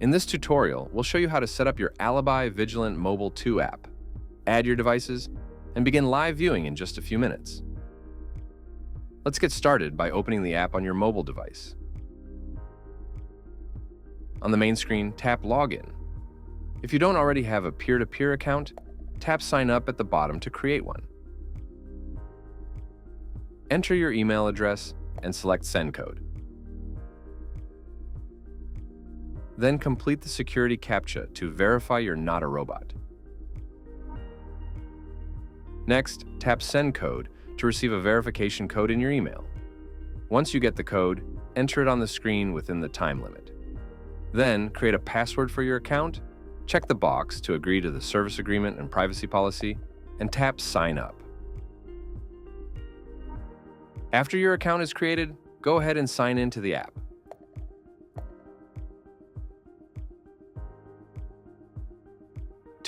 In this tutorial, we'll show you how to set up your Alibi Vigilant Mobile 2 app, add your devices, and begin live viewing in just a few minutes. Let's get started by opening the app on your mobile device. On the main screen, tap Login. If you don't already have a peer-to-peer account, tap Sign Up at the bottom to create one. Enter your email address and select Send Code. Then complete the security CAPTCHA to verify you're not a robot. Next, tap Send Code to receive a verification code in your email. Once you get the code, enter it on the screen within the time limit. Then, create a password for your account, check the box to agree to the service agreement and privacy policy, and tap Sign Up. After your account is created, go ahead and sign in to the app.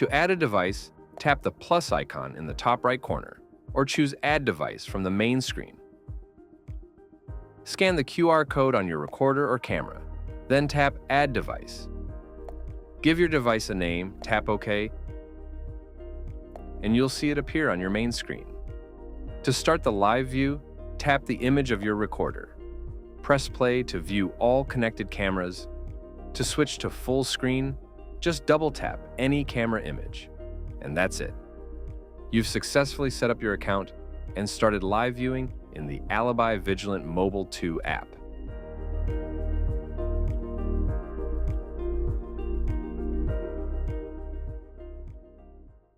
To add a device, tap the plus icon in the top right corner, or choose Add Device from the main screen. Scan the QR code on your recorder or camera, then tap Add Device. Give your device a name, tap OK, and you'll see it appear on your main screen. To start the live view, tap the image of your recorder. Press play to view all connected cameras. To switch to full screen, just double-tap any camera image, and that's it. You've successfully set up your account and started live viewing in the Alibi Vigilant Mobile 2 app.